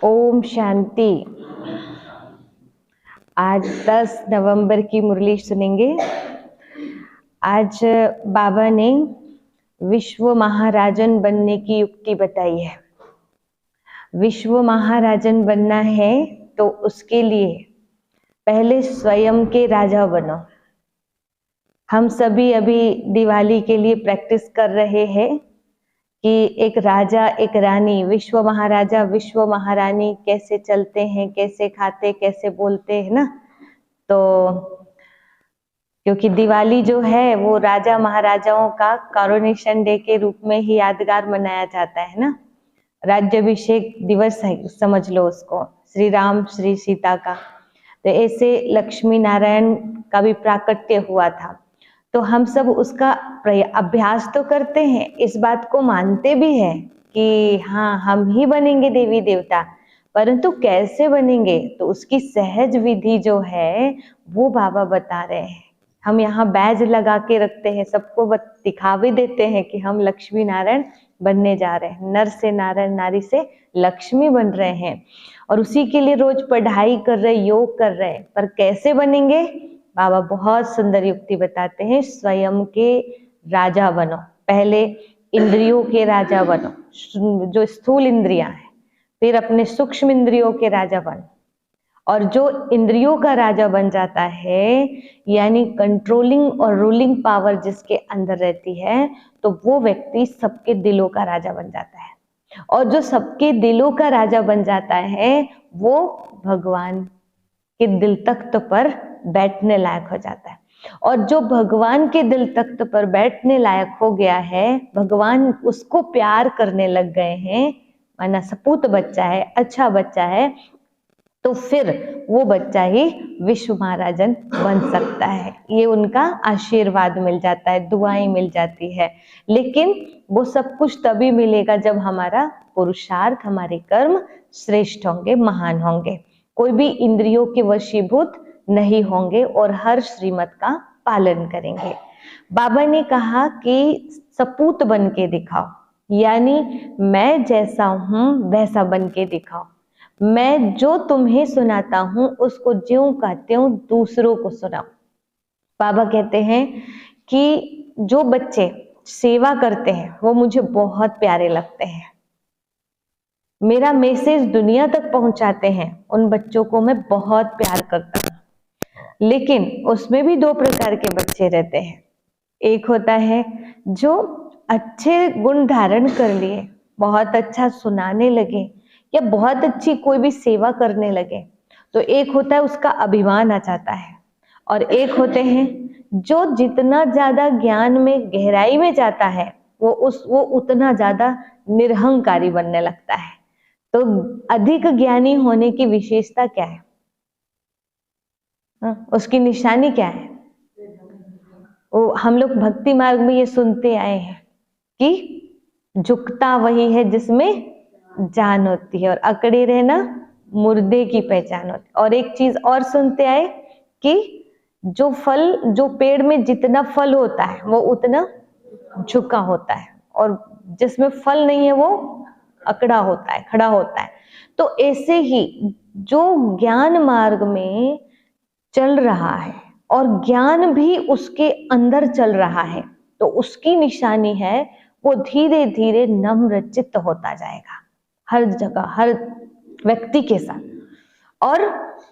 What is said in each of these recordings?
ओम शांति। आज 10 नवंबर की मुरली सुनेंगे। आज बाबा ने विश्व महाराजन बनने की युक्ति बताई है। विश्व महाराजन बनना है तो उसके लिए पहले स्वयं के राजा बनो। हम सभी अभी दिवाली के लिए प्रैक्टिस कर रहे हैं कि एक राजा एक रानी, विश्व महाराजा विश्व महारानी कैसे चलते हैं, कैसे खाते, कैसे बोलते हैं ना। तो क्योंकि दिवाली जो है वो राजा महाराजाओं का कॉरोनेशन डे के रूप में ही यादगार मनाया जाता है ना। राज्याभिषेक दिवस है, समझ लो उसको, श्री राम श्री सीता का। तो ऐसे लक्ष्मी नारायण का भी प्राकट्य हुआ था। तो हम सब उसका अभ्यास तो करते हैं, इस बात को मानते भी हैं कि हाँ हम ही बनेंगे देवी देवता, परंतु कैसे बनेंगे तो उसकी सहज विधि जो है वो बाबा बता रहे हैं। हम यहाँ बैज लगा के रखते हैं, सबको दिखा भी देते हैं कि हम लक्ष्मी नारायण बनने जा रहे हैं, नर से नारायण, नारी से लक्ष्मी बन रहे हैं। और उसी के लिए रोज पढ़ाई कर रहे, योग कर रहे हैं। पर कैसे बनेंगे, बाबा बहुत सुंदर युक्ति बताते हैं। स्वयं के राजा बनो, पहले इंद्रियों के राजा बनो, जो स्थूल इंद्रियां हैं, फिर अपने सूक्ष्म इंद्रियों के राजा बनो। और जो इंद्रियों का राजा बन जाता है, यानी कंट्रोलिंग और रूलिंग पावर जिसके अंदर रहती है, तो वो व्यक्ति सबके दिलों का राजा बन जाता है। और जो सबके दिलों का राजा बन जाता है वो भगवान के दिल तख्त पर बैठने लायक हो जाता है। और जो भगवान के दिल तख्त पर बैठने लायक हो गया है, भगवान उसको प्यार करने लग गए हैं, माना सपूत बच्चा है, अच्छा बच्चा है, तो फिर वो बच्चा ही विश्व महाराजन बन सकता है। ये उनका आशीर्वाद मिल जाता है, दुआएं मिल जाती है। लेकिन वो सब कुछ तभी मिलेगा जब हमारा पुरुषार्थ, हमारे कर्म श्रेष्ठ होंगे, महान होंगे। कोई भी इंद्रियों के वशीभूत नहीं होंगे और हर श्रीमत का पालन करेंगे। बाबा ने कहा कि सपूत बन के दिखाओ, यानी मैं जैसा हूं वैसा बन के दिखाओ। मैं जो तुम्हें सुनाता हूं उसको ज्यों का त्यों दूसरों को सुनाओ। बाबा कहते हैं कि जो बच्चे सेवा करते हैं वो मुझे बहुत प्यारे लगते हैं, मेरा मैसेज दुनिया तक पहुंचाते हैं, उन बच्चों को मैं बहुत प्यार करता हूं। लेकिन उसमें भी दो प्रकार के बच्चे रहते हैं। एक होता है जो अच्छे गुण धारण कर लिए, बहुत अच्छा सुनाने लगे या बहुत अच्छी कोई भी सेवा करने लगे, तो एक होता है उसका अभिमान आ जाता है। और एक होते हैं जो जितना ज्यादा ज्ञान में गहराई में जाता है वो उतना ज्यादा निरहंकारी बनने लगता है। तो अधिक ज्ञानी होने की विशेषता क्या है? उसकी निशानी क्या है? वो हम लोग भक्ति मार्ग में ये सुनते आए हैं कि झुकता वही है जिसमें जान होती है, और अकड़े रहना मुर्दे की पहचान होती है। और एक चीज और सुनते आए कि जो पेड़ में जितना फल होता है वो उतना झुका होता है, और जिसमें फल नहीं है वो अकड़ा होता है, खड़ा होता है। तो ऐसे ही जो ज्ञान मार्ग में चल रहा है और ज्ञान भी उसके अंदर चल रहा है, तो उसकी निशानी है वो धीरे धीरे नम्र चित्त होता जाएगा हर जगह, हर व्यक्ति के साथ। और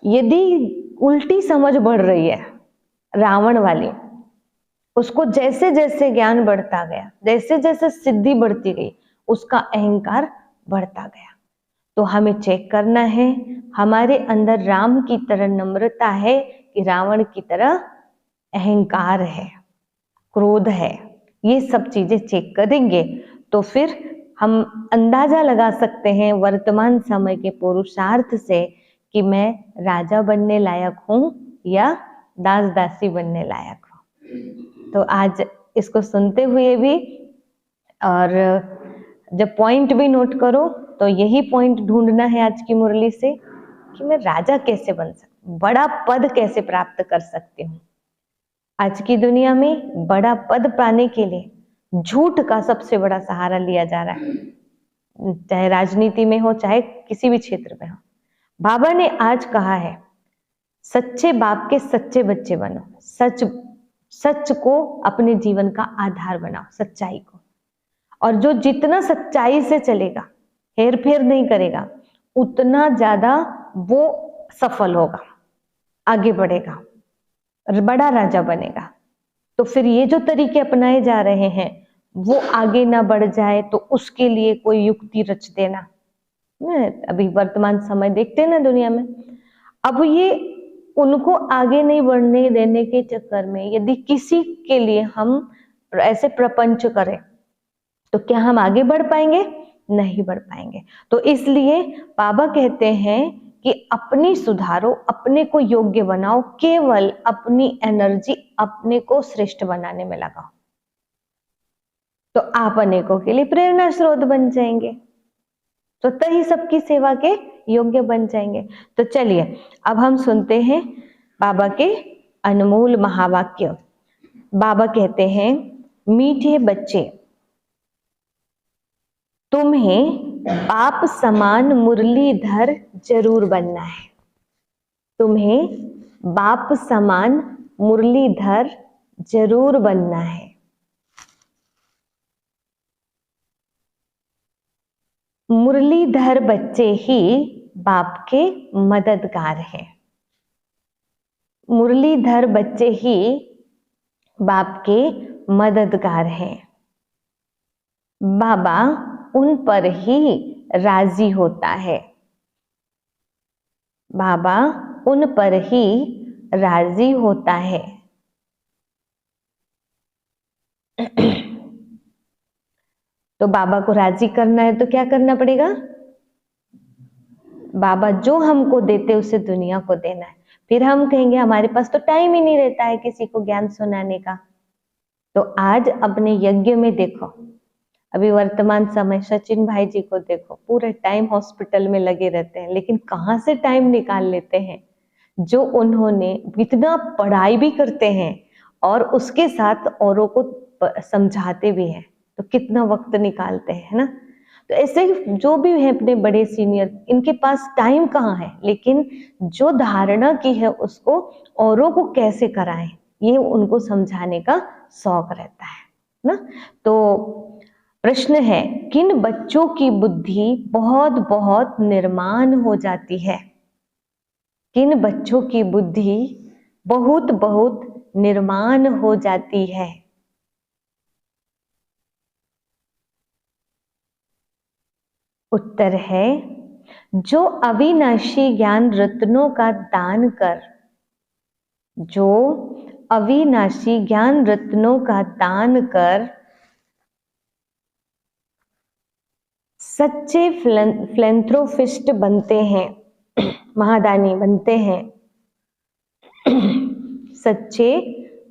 यदि उल्टी समझ बढ़ रही है रावण वाली, उसको जैसे जैसे ज्ञान बढ़ता गया, जैसे जैसे सिद्धि बढ़ती गई, उसका अहंकार बढ़ता गया। तो हमें चेक करना है हमारे अंदर राम की तरह नम्रता है कि रावण की तरह अहंकार है, क्रोध है। ये सब चीजें चेक करेंगे तो फिर हम अंदाजा लगा सकते हैं वर्तमान समय के पुरुषार्थ से कि मैं राजा बनने लायक हूं या दास दासी बनने लायक हूं। तो आज इसको सुनते हुए भी और जब पॉइंट भी नोट करो तो यही पॉइंट ढूंढना है आज की मुरली से कि मैं राजा कैसे बन सकती हूँ, बड़ा पद कैसे प्राप्त कर सकती हूँ। आज की दुनिया में बड़ा पद पाने के लिए झूठ का सबसे बड़ा सहारा लिया जा रहा है। चाहे राजनीति में हो, चाहे किसी भी क्षेत्र में हो। बाबा ने आज कहा है, सच्चे बाप के सच्चे बच्चे बनो, सच को अपने जीवन का आधार बनाओ, सच्चाई को। और जो जितना सच्चाई से चलेगा, हेर फेर नहीं करेगा, उतना ज्यादा वो सफल होगा, आगे बढ़ेगा, बड़ा राजा बनेगा। तो फिर ये जो तरीके अपनाए जा रहे हैं, वो आगे ना बढ़ जाए तो उसके लिए कोई युक्ति रच देना। अभी वर्तमान समय देखते हैं ना दुनिया में, अब ये उनको आगे नहीं बढ़ने देने के चक्कर में यदि किसी के लिए हम ऐसे प्रपंच करें तो क्या हम आगे बढ़ पाएंगे? नहीं बढ़ पाएंगे। तो इसलिए बाबा कहते हैं कि अपनी सुधारो, अपने को योग्य बनाओ, केवल अपनी एनर्जी अपने को श्रेष्ठ बनाने में लगाओ, तो आप अनेकों के लिए प्रेरणा स्रोत बन जाएंगे, स्वतः ही सबकी सेवा के योग्य बन जाएंगे। तो चलिए अब हम सुनते हैं बाबा के अनमोल महावाक्य। बाबा कहते हैं, मीठे बच्चे, तुम्हें बाप समान मुरलीधर जरूर बनना है। तुम्हें बाप समान मुरलीधर जरूर बनना है। मुरलीधर बच्चे ही बाप के मददगार हैं। मुरलीधर बच्चे ही बाप के मददगार हैं। बाबा उन पर ही राजी होता है। बाबा उन पर ही राजी होता है। तो बाबा को राजी करना है तो क्या करना पड़ेगा? बाबा जो हमको देते उसे दुनिया को देना है। फिर हम कहेंगे हमारे पास तो टाइम ही नहीं रहता है किसी को ज्ञान सुनाने का। तो आज अपने यज्ञ में देखो, अभी वर्तमान समय सचिन भाई जी को देखो, पूरे टाइम हॉस्पिटल में लगे रहते हैं, लेकिन कहाँ से टाइम निकाल लेते हैं? जो उन्होंने इतना पढ़ाई भी करते हैं और उसके साथ औरों को समझाते भी हैं, तो कितना वक्त निकालते हैं, है ना? तो ऐसे जो भी है अपने बड़े सीनियर, इनके पास टाइम कहाँ है, लेकिन जो धारणा की है उसको औरों को कैसे कराएं, ये उनको समझाने का शौक रहता है ना। तो प्रश्न है, किन बच्चों की बुद्धि बहुत बहुत निर्माण हो जाती है? किन बच्चों की बुद्धि बहुत बहुत निर्माण हो जाती है? उत्तर है, जो अविनाशी ज्ञान रत्नों का दान कर, जो अविनाशी ज्ञान रत्नों का दान कर सच्चे फिलैंथ्रोपिस्ट बनते हैं, महादानी बनते हैं, सच्चे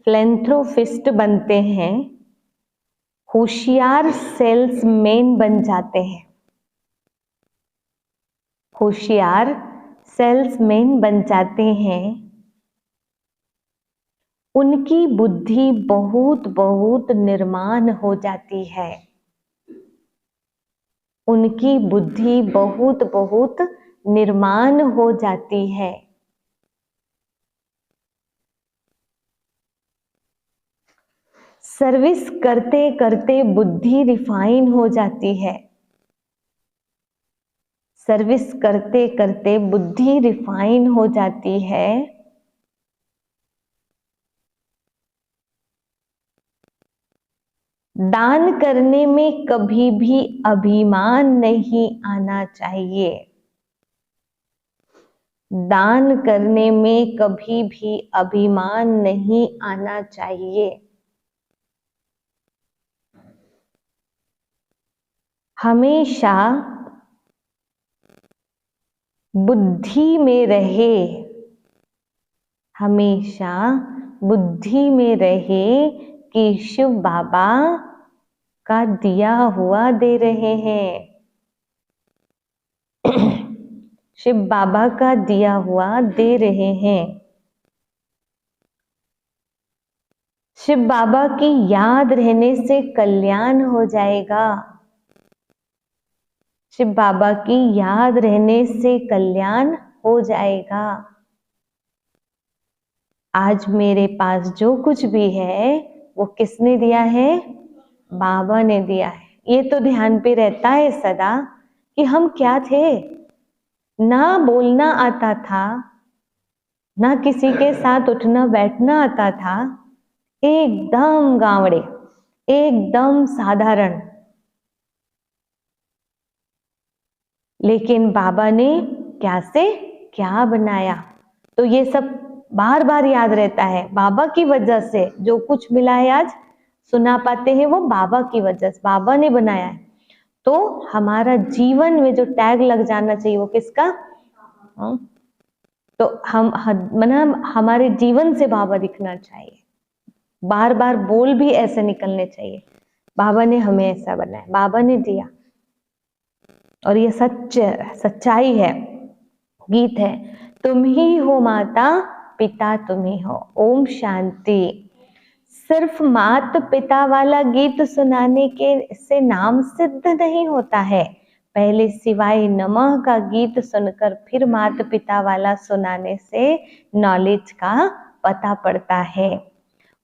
फिलैंथ्रोपिस्ट बनते हैं, होशियार सेल्समैन बन जाते हैं, होशियार सेल्समैन बन जाते हैं, उनकी बुद्धि बहुत बहुत निर्माण हो जाती है, उनकी बुद्धि बहुत बहुत निर्माण हो जाती है। सर्विस करते करते बुद्धि रिफाइन हो जाती है, सर्विस करते करते बुद्धि रिफाइन हो जाती है। दान करने में कभी भी अभिमान नहीं आना चाहिए, दान करने में कभी भी अभिमान नहीं आना चाहिए। हमेशा बुद्धि में रहे, हमेशा बुद्धि में रहे कि शिव बाबा का दिया हुआ दे रहे हैं, शिव बाबा का दिया हुआ दे रहे हैं। शिव बाबा की याद रहने से कल्याण हो जाएगा, शिव बाबा की याद रहने से कल्याण हो जाएगा। आज मेरे पास जो कुछ भी है वो किसने दिया है? बाबा ने दिया है। ये तो ध्यान पे रहता है सदा कि हम क्या थे। ना बोलना आता था, ना किसी के साथ उठना बैठना आता था, एकदम गावड़े, एकदम साधारण। लेकिन बाबा ने क्या से क्या बनाया। तो ये सब बार बार याद रहता है। बाबा की वजह से जो कुछ मिला है आज सुना पाते हैं वो बाबा की वजह से, बाबा ने बनाया है। तो हमारा जीवन में जो टैग लग जाना चाहिए वो किसका? तो मतलब हमारे जीवन से बाबा दिखना चाहिए। बार बार बोल भी ऐसे निकलने चाहिए, बाबा ने हमें ऐसा बनाया, बाबा ने दिया। और ये सच्चाई है, गीत है, तुम ही हो माता पिता तुम ही हो। ओम शांति। सिर्फ माता पिता वाला गीत सुनाने के से नाम सिद्ध नहीं होता है। पहले शिवाय नमः का गीत सुनकर फिर माता पिता वाला सुनाने से नॉलेज का पता पड़ता है।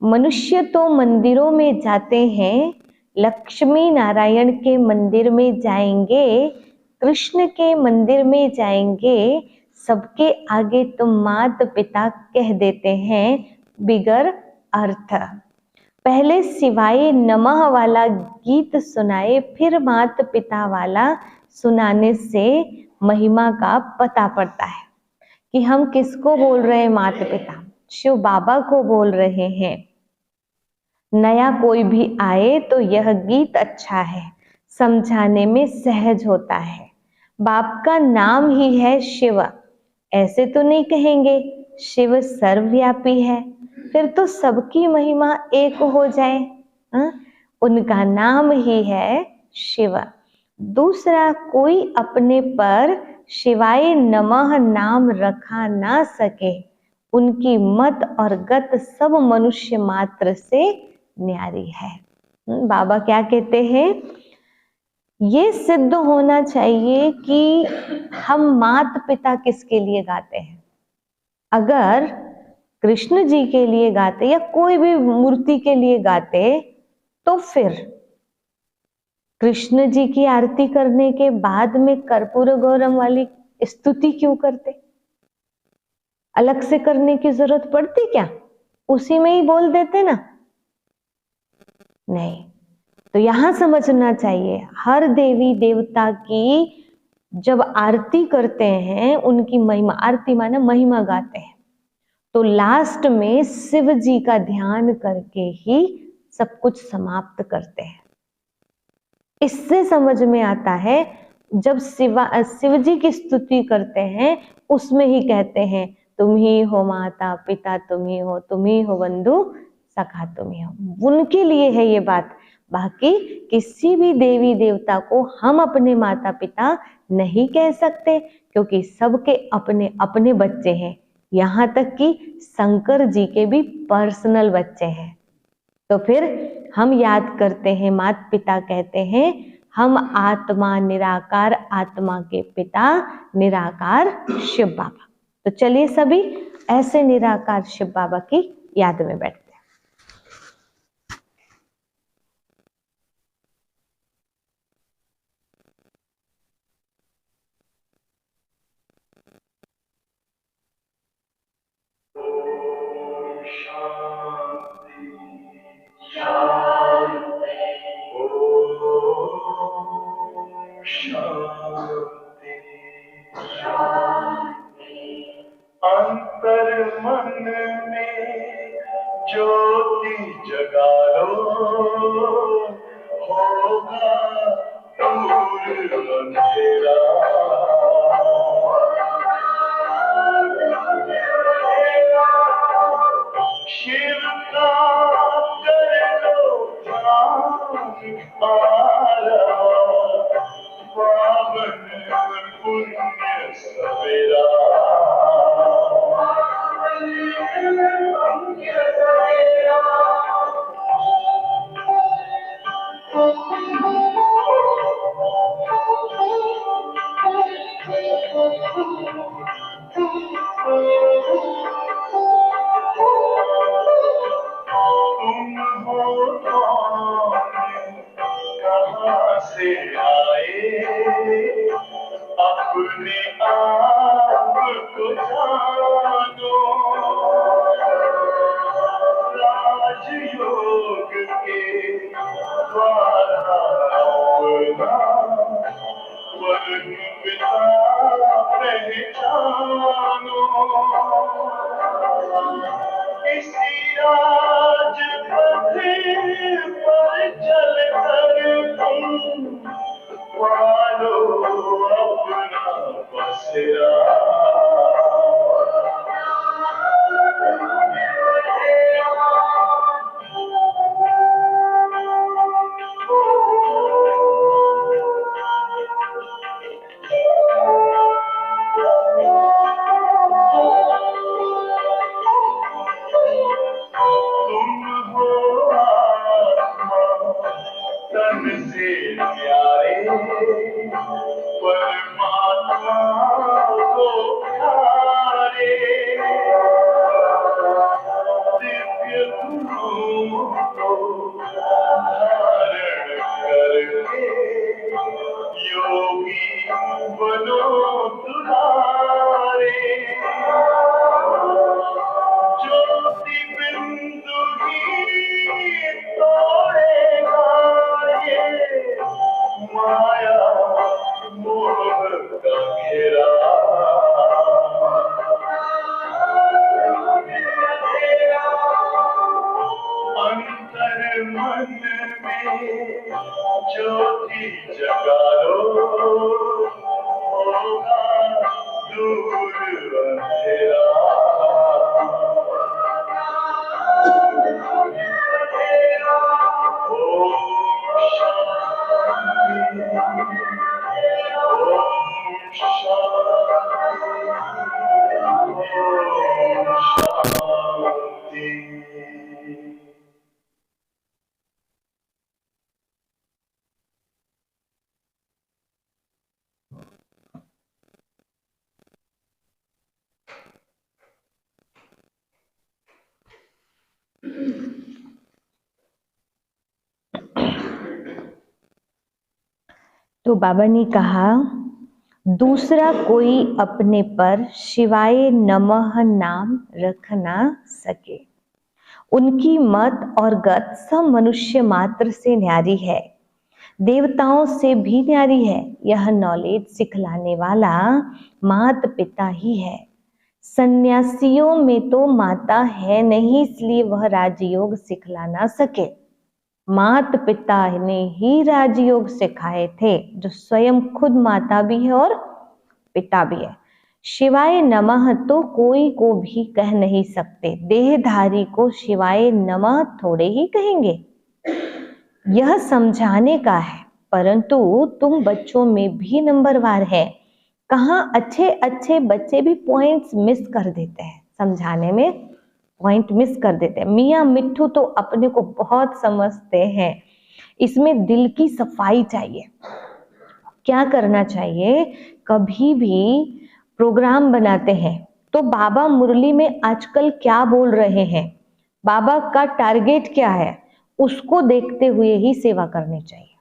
मनुष्य तो मंदिरों में जाते हैं, लक्ष्मी नारायण के मंदिर में जाएंगे, कृष्ण के मंदिर में जाएंगे, सबके आगे तुम माता पिता कह देते हैं बिगर अर्थ। पहले शिवाय नमः वाला गीत सुनाए फिर माता पिता वाला सुनाने से महिमा का पता पड़ता है कि हम किसको बोल रहे हैं। माता पिता शिव बाबा को बोल रहे हैं। नया कोई भी आए तो यह गीत अच्छा है, समझाने में सहज होता है। बाप का नाम ही है शिव, ऐसे तो नहीं कहेंगे शिव सर्वव्यापी है, फिर तो सबकी महिमा एक हो जाए। हा? उनका नाम ही है शिव। दूसरा कोई अपने पर शिवाय नमः नाम रखा ना सके। उनकी मत और गत सब मनुष्य मात्र से न्यारी है। बाबा क्या कहते हैं? ये सिद्ध होना चाहिए कि हम माता पिता किसके लिए गाते हैं। अगर कृष्ण जी के लिए गाते या कोई भी मूर्ति के लिए गाते तो फिर कृष्ण जी की आरती करने के बाद में कर्पूर गौरम वाली स्तुति क्यों करते? अलग से करने की जरूरत पड़ती क्या? उसी में ही बोल देते ना। नहीं, तो यहां समझना चाहिए हर देवी देवता की जब आरती करते हैं, उनकी महिमा, आरती माने महिमा गाते हैं, तो लास्ट में शिव जी का ध्यान करके ही सब कुछ समाप्त करते हैं। इससे समझ में आता है जब शिव जी की स्तुति करते हैं उसमें ही कहते हैं तुम ही हो माता पिता तुम ही हो, तुम ही हो बंधु सखा तुम ही हो। उनके लिए है ये बात। बाकी किसी भी देवी देवता को हम अपने माता पिता नहीं कह सकते, क्योंकि सबके अपने अपने बच्चे हैं। यहाँ तक कि शंकर जी के भी पर्सनल बच्चे हैं। तो फिर हम याद करते हैं, माता पिता कहते हैं हम आत्मा निराकार, आत्मा के पिता निराकार शिव बाबा। तो चलिए सभी ऐसे निराकार शिव बाबा की याद में बैठते हैं। अंतर मन में ज्योति जगा लो, होगा दूर अंधेरा। शिव का कर लो ध्यान आरा, पावन पुण्य सवेरा। तुम हो कौन, कहाँ से आए, अपने आप को जानो, राजयोग के द्वारा अपना वर्ण पिता पहचानो, इसी राजपथ पर चल कर तुम पालो अपना बसेरा। तुम हो आत्मा तन से प्यारे, परमात्मा को प्यारे, दिव्य गुणों को धारण करके योगी बनो दुलारे, ज्योति बिंदु ही तोड़ेगा ये माया मोह का घेरा। अंतर मन में ज्योति जगा लो, होगा दूर अंधेरा। तो बाबा ने कहा, दूसरा कोई अपने पर शिवाय नमः नाम रख ना सके। उनकी मत और गत सब मनुष्य मात्र से न्यारी है, देवताओं से भी न्यारी है। यह नॉलेज सिखलाने वाला मात पिता ही है। सन्यासियों में तो माता है नहीं, इसलिए वह राजयोग सिखला ना सके। मात पिता ने ही राजयोग सिखाए थे, जो स्वयं खुद माता भी है और पिता भी है। शिवाय नमः तो कोई को भी कह नहीं सकते, देहधारी को शिवाय नमः थोड़े ही कहेंगे। यह समझाने का है, परंतु तुम बच्चों में भी नंबरवार है। कहाँ अच्छे अच्छे बच्चे भी पॉइंट्स मिस कर देते हैं, समझाने में पॉइंट मिस कर देते हैं। मियाँ मिट्ठू तो अपने को बहुत समझते हैं, इसमें दिल की सफाई चाहिए। क्या करना चाहिए, कभी भी प्रोग्राम बनाते हैं तो बाबा मुरली में आजकल क्या बोल रहे हैं, बाबा का टारगेट क्या है, उसको देखते हुए ही सेवा करनी चाहिए।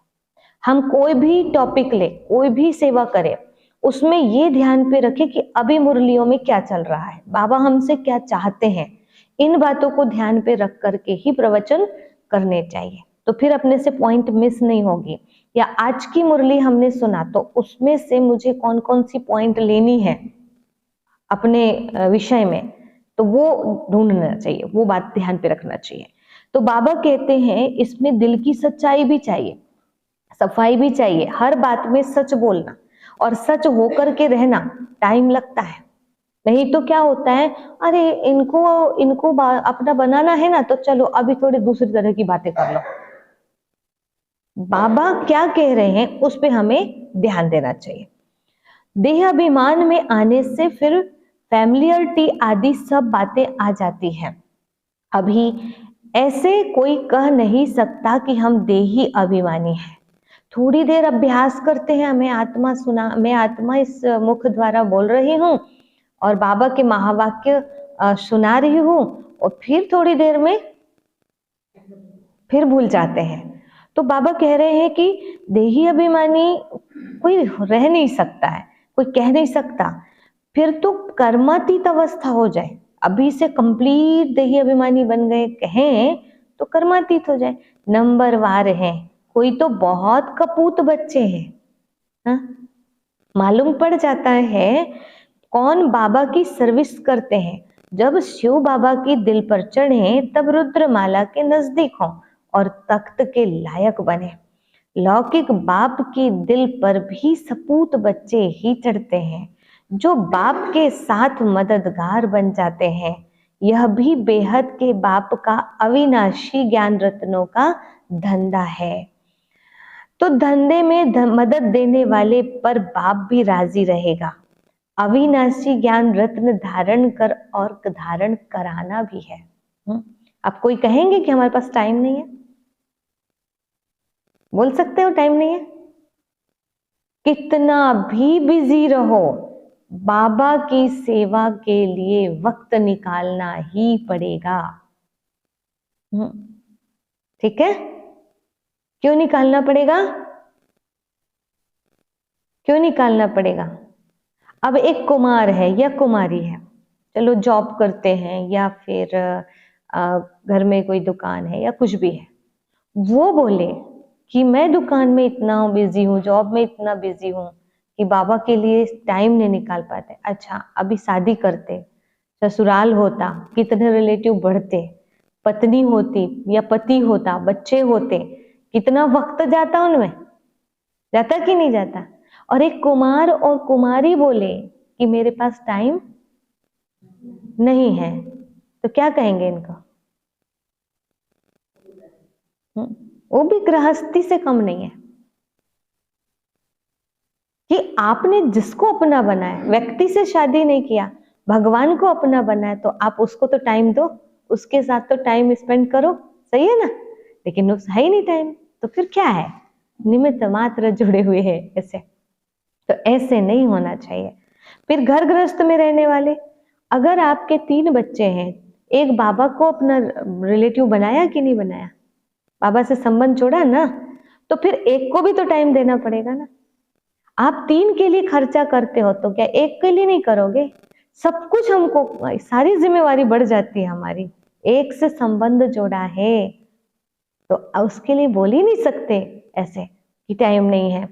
हम कोई भी टॉपिक ले, कोई भी सेवा करें, उसमें ये ध्यान पे रखें कि अभी मुरलियों में क्या चल रहा है, बाबा हमसे क्या चाहते हैं। इन बातों को ध्यान पे रख करके ही प्रवचन करने चाहिए, तो फिर अपने से पॉइंट मिस नहीं होगी। या आज की मुरली हमने सुना तो उसमें से मुझे कौन कौन सी पॉइंट लेनी है अपने विषय में, तो वो ढूंढना चाहिए, वो बात ध्यान पे रखना चाहिए। तो बाबा कहते हैं इसमें दिल की सच्चाई भी चाहिए, सफाई भी चाहिए, हर बात में सच बोलना और सच होकर के रहना टाइम लगता है। नहीं तो क्या होता है, अरे इनको अपना बनाना है ना, तो चलो अभी थोड़ी दूसरी तरह की बातें कर लो। बाबा क्या कह रहे हैं उस पे हमें ध्यान देना चाहिए। देह अभिमान में आने से फिर फैमिलियरिटी आदि सब बातें आ जाती हैं। अभी ऐसे कोई कह नहीं सकता कि हम देही अभिमानी हैं, थोड़ी देर अभ्यास करते हैं, मैं आत्मा इस मुख द्वारा बोल रही हूँ और बाबा के महावाक्य सुना रही हूँ, और फिर थोड़ी देर में फिर भूल जाते हैं। तो बाबा कह रहे हैं कि देही अभिमानी कोई रह नहीं सकता है, कोई कह नहीं सकता, फिर तो कर्मातीत अवस्था हो जाए। अभी से कंप्लीट देही अभिमानी बन गए कहें तो कर्मातीत हो जाए। नंबरवार है, कोई तो बहुत कपूत बच्चे हैं, हाँ? मालूम पड़ जाता है कौन बाबा की सर्विस करते हैं। जब शिव बाबा की दिल पर चढ़े तब रुद्रमाला के नजदीक हों और तख्त के लायक बने। लौकिक बाप की दिल पर भी सपूत बच्चे ही चढ़ते हैं, जो बाप के साथ मददगार बन जाते हैं। यह भी बेहद के बाप का अविनाशी ज्ञान रत्नों का धंधा है। तो धंधे में मदद देने वाले पर बाप भी राजी रहेगा। अविनाशी ज्ञान रत्न धारण कर और धारण कराना भी है। आप कोई कहेंगे कि हमारे पास टाइम नहीं है? बोल सकते हो टाइम नहीं है? कितना भी बिजी रहो, बाबा की सेवा के लिए वक्त निकालना ही पड़ेगा। ठीक है? क्यों निकालना पड़ेगा? क्यों निकालना पड़ेगा? अब एक कुमार है या कुमारी है, चलो जॉब करते हैं या फिर घर में कोई दुकान है या कुछ भी है, वो बोले कि मैं दुकान में इतना बिजी हूँ, जॉब में इतना बिजी हूँ कि बाबा के लिए टाइम नहीं निकाल पाते। अच्छा, अभी शादी करते, ससुराल होता, कितने रिलेटिव बढ़ते, पत्नी होती या पति होता, बच्चे होते, कितना वक्त जाता उनमें, जाता कि नहीं जाता? और एक कुमार और कुमारी बोले कि मेरे पास टाइम नहीं है, तो क्या कहेंगे इनको? वो भी गृहस्थी से कम नहीं है कि आपने जिसको अपना बनाया, व्यक्ति से शादी नहीं किया, भगवान को अपना बनाया, तो आप उसको तो टाइम दो, उसके साथ तो टाइम स्पेंड करो, सही है ना? लेकिन उस है ही नहीं टाइम, तो फिर क्या है? निमित्त मात्र जुड़े हुए हैं ऐसे। तो ऐसे नहीं होना चाहिए। फिर घर गृहस्थ में रहने वाले, अगर आपके 3 बच्चे हैं, एक बाबा को अपना रिलेटिव बनाया कि नहीं बनाया? बाबा से संबंध जोड़ा ना, तो फिर एक को भी तो टाइम देना पड़ेगा ना। आप 3 के लिए खर्चा करते हो तो क्या एक के लिए नहीं करोगे? सब कुछ हमको, सारी जिम्मेवारी बढ़ जाती है हमारी। एक से संबंध जोड़ा है तो उसके लिए बोल ही नहीं सकते ऐसे कि टाइम नहीं है।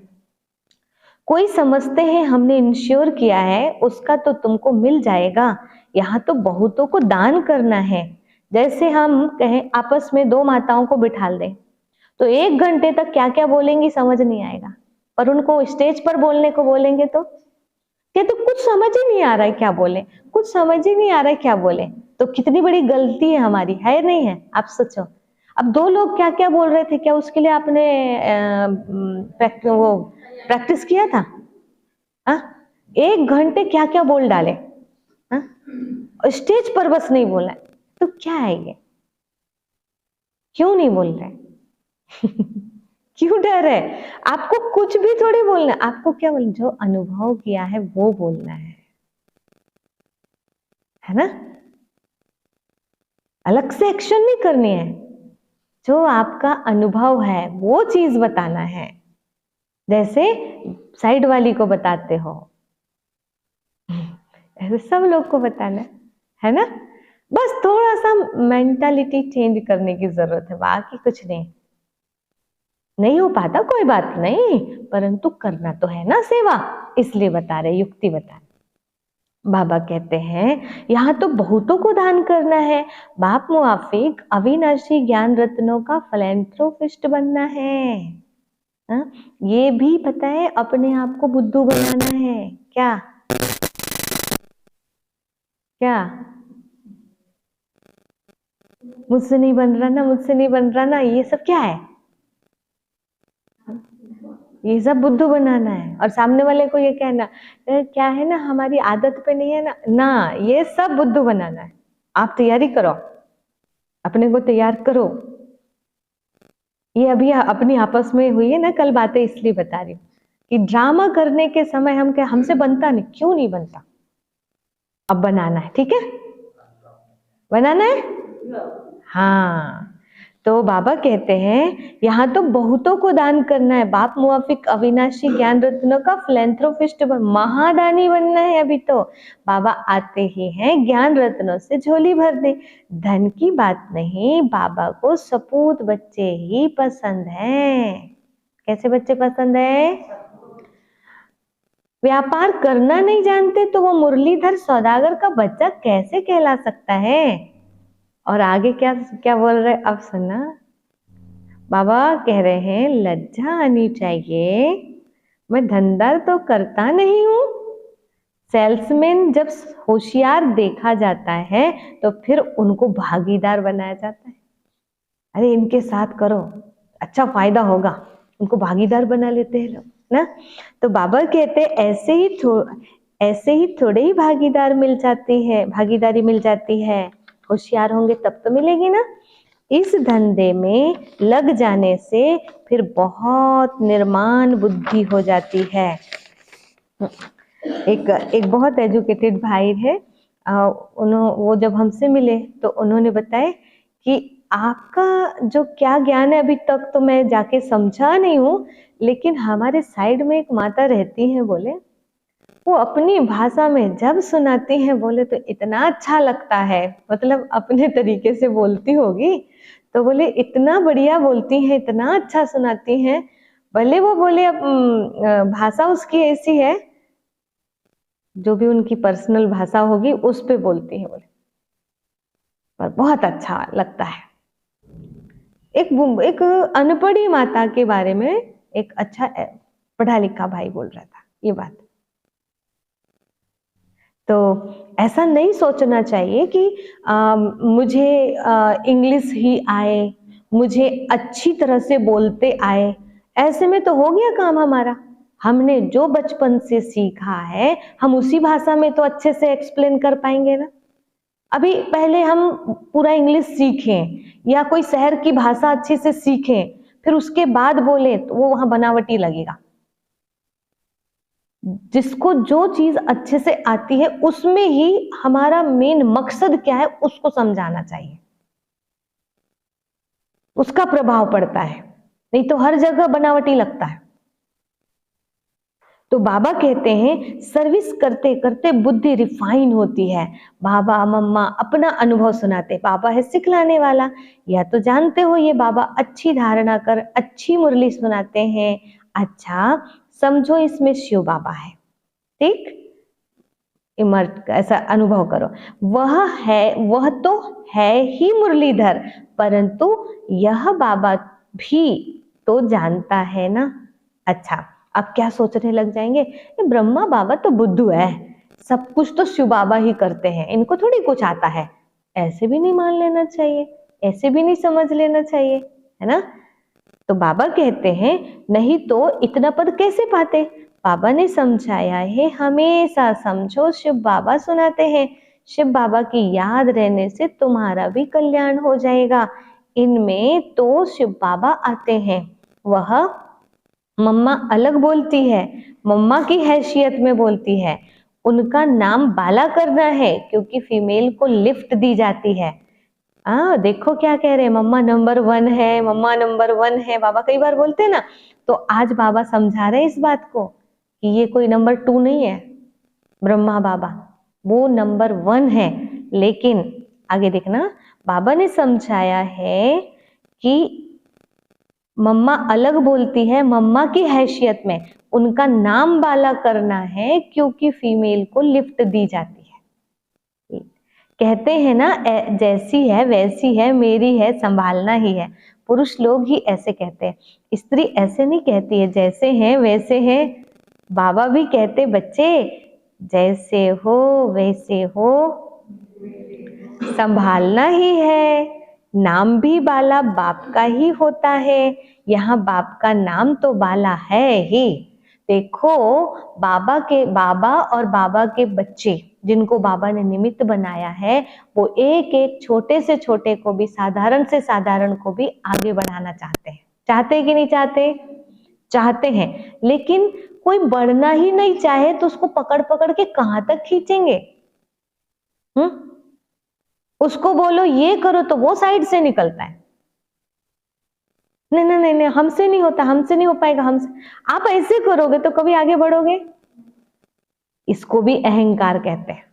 कोई समझते हैं हमने इंश्योर किया है उसका तो तुमको मिल जाएगा, यहाँ तो बहुतों को दान करना है। जैसे हम कहें आपस में 2 माताओं को बिठा दें तो 1 घंटे तक क्या क्या बोलेंगी समझ नहीं आएगा, पर उनको स्टेज पर बोलने को बोलेंगे तो क्या, तो कुछ समझ ही नहीं आ रहा है क्या बोले, कुछ समझ ही नहीं आ रहा है क्या बोले, तो कितनी बड़ी गलती है हमारी, है नहीं है? आप सोचो। अब 2 लोग क्या क्या बोल रहे थे, क्या उसके लिए आपने वो प्रैक्टिस किया था? 1 घंटे क्या क्या बोल डाले, स्टेज पर बस नहीं बोला, तो क्या है ये? क्यों नहीं बोल रहे? क्यों डर है? आपको कुछ भी थोड़ी बोलना, आपको क्या बोलना? जो अनुभव किया है वो बोलना है ना? अलग से एक्शन नहीं करनी है, जो आपका अनुभव है वो चीज बताना है, जैसे साइड वाली को बताते हो ऐसे सब लोग को बताना है ना? बस थोड़ा सा मेंटालिटी चेंज करने की जरूरत है, बाकी कुछ नहीं हो पाता कोई बात नहीं, परंतु करना तो है ना सेवा, इसलिए बता रहे, युक्ति बता रहे। बाबा कहते हैं यहाँ तो बहुतों को दान करना है, बाप मुआफिक अविनाशी ज्ञान रत्नों का फिलैंथ्रोपिस्ट बनना है। ये भी पता है अपने आप को बुद्धू बनाना है क्या? क्या मुझसे नहीं बन रहा ना, मुझसे नहीं बन रहा ना, ये सब क्या है? ये सब बुद्धू बनाना है। और सामने वाले को ये कहना क्या है ना, हमारी आदत पे नहीं है ना, ना ये सब बुद्धू बनाना है। आप तैयारी करो, अपने को तैयार करो। ये अभी अपनी आपस में हुई है ना कल बातें, इसलिए बता रही हूँ कि ड्रामा करने के समय हम क्या, हमसे बनता नहीं, क्यों नहीं बनता, अब बनाना है, ठीक है, बनाना है। हाँ, तो बाबा कहते हैं यहाँ तो बहुतों को दान करना है, बाप मुआफिक अविनाशी ज्ञान रत्नों का फिलैंथ्रोपिस्ट महादानी बनना है। अभी तो बाबा आते ही हैं ज्ञान रत्नों से झोली भर दे, धन की बात नहीं, बाबा को सपूत बच्चे ही पसंद हैं। कैसे बच्चे पसंद है? व्यापार करना नहीं जानते तो वो मुरलीधर सौदागर का बच्चा कैसे कहला सकता है? और आगे क्या क्या बोल रहे, अब सुनना। बाबा कह रहे हैं लज्जा आनी चाहिए, मैं धंधा तो करता नहीं हूं। सेल्समैन जब होशियार देखा जाता है तो फिर उनको भागीदार बनाया जाता है। अरे इनके साथ करो, अच्छा फायदा होगा, उनको भागीदार बना लेते हैं लोग ना। तो बाबा कहते हैं ऐसे ही थोड़े ही भागीदारी मिल जाती है, होशियार होंगे तब तो मिलेगी ना। इस धंधे में लग जाने से फिर बहुत निर्माण बुद्धि हो जाती है। एक बहुत एजुकेटेड भाई है, वो जब हमसे मिले तो उन्होंने बताया कि आपका जो क्या ज्ञान है अभी तक तो मैं जाके समझा नहीं हूँ, लेकिन हमारे साइड में एक माता रहती है, बोले वो अपनी भाषा में जब सुनाती हैं बोले तो इतना अच्छा लगता है, मतलब अपने तरीके से बोलती होगी, तो बोले इतना बढ़िया बोलती हैं, इतना अच्छा सुनाती हैं। भले वो बोले अब भाषा उसकी ऐसी है, जो भी उनकी पर्सनल भाषा होगी उस पे बोलती है, बोले पर बहुत अच्छा लगता है। एक अनपढ़ी माता के बारे में एक अच्छा पढ़ा लिखा भाई बोल रहा था ये बात। तो ऐसा नहीं सोचना चाहिए कि मुझे इंग्लिश ही आए, मुझे अच्छी तरह से बोलते आए, ऐसे में तो हो गया काम हमारा। हमने जो बचपन से सीखा है हम उसी भाषा में तो अच्छे से एक्सप्लेन कर पाएंगे ना। अभी पहले हम पूरा इंग्लिश सीखें या कोई शहर की भाषा अच्छे से सीखें, फिर उसके बाद बोले तो वो वहां बनावटी लगेगा। जिसको जो चीज अच्छे से आती है उसमें ही हमारा मेन मकसद क्या है उसको समझाना चाहिए, उसका प्रभाव पड़ता है, नहीं तो हर जगह बनावटी लगता है। तो बाबा कहते हैं सर्विस करते करते बुद्धि रिफाइन होती है। बाबा मम्मा अपना अनुभव सुनाते, बाबा है सिखलाने वाला, या तो जानते हो ये बाबा अच्छी धारणा कर अच्छी मुरली सुनाते हैं। अच्छा समझो इसमें शिव बाबा है, ठीक, इमर्ज ऐसा अनुभव करो, वह तो है ही मुरलीधर, परंतु यह बाबा भी तो जानता है ना। अच्छा अब क्या सोचने लग जाएंगे, ये ब्रह्मा बाबा तो बुद्धू है, सब कुछ तो शिव बाबा ही करते हैं, इनको थोड़ी कुछ आता है। ऐसे भी नहीं मान लेना चाहिए, ऐसे भी नहीं समझ लेना चाहिए, है ना। तो बाबा कहते हैं नहीं तो इतना पद कैसे पाते। बाबा ने समझाया है हमेशा समझो शिव बाबा सुनाते हैं, शिव बाबा की याद रहने से तुम्हारा भी कल्याण हो जाएगा। इनमें तो शिव बाबा आते हैं, वह मम्मा अलग बोलती है, मम्मा की हैसियत में बोलती है, उनका नाम बाला करना है क्योंकि फीमेल को लिफ्ट दी जाती है। देखो क्या कह रहे हैं, मम्मा नंबर 1 है, मम्मा नंबर 1 है, बाबा कई बार बोलते हैं ना। तो आज बाबा समझा रहे इस बात को कि ये कोई नंबर 2 नहीं है, ब्रह्मा बाबा वो नंबर 1 है। लेकिन आगे देखना, बाबा ने समझाया है कि मम्मा अलग बोलती है, मम्मा की हैसियत में उनका नाम बाला करना है क्योंकि फीमेल को लिफ्ट दी जाती है। कहते हैं ना जैसी है वैसी है, मेरी है संभालना ही है, पुरुष लोग ही ऐसे कहते हैं, स्त्री ऐसे नहीं कहती है, जैसे हैं वैसे हैं। बाबा भी कहते बच्चे जैसे हो वैसे हो, संभालना ही है। नाम भी बाला बाप का ही होता है, यहाँ बाप का नाम तो बाला है ही। देखो बाबा और बाबा के बच्चे जिनको बाबा ने निमित्त बनाया है, वो एक एक छोटे से छोटे को भी, साधारण से साधारण को भी आगे बढ़ाना चाहते हैं। चाहते कि नहीं चाहते? चाहते हैं, लेकिन कोई बढ़ना ही नहीं चाहे तो उसको पकड़ पकड़ के कहां तक खींचेंगे? उसको बोलो ये करो तो वो साइड से निकलता है, नहीं नहीं नहीं नहीं हमसे नहीं होता, हमसे नहीं हो पाएगा, हमसे। आप ऐसे करोगे तो कभी आगे बढ़ोगे? इसको भी अहंकार कहते हैं।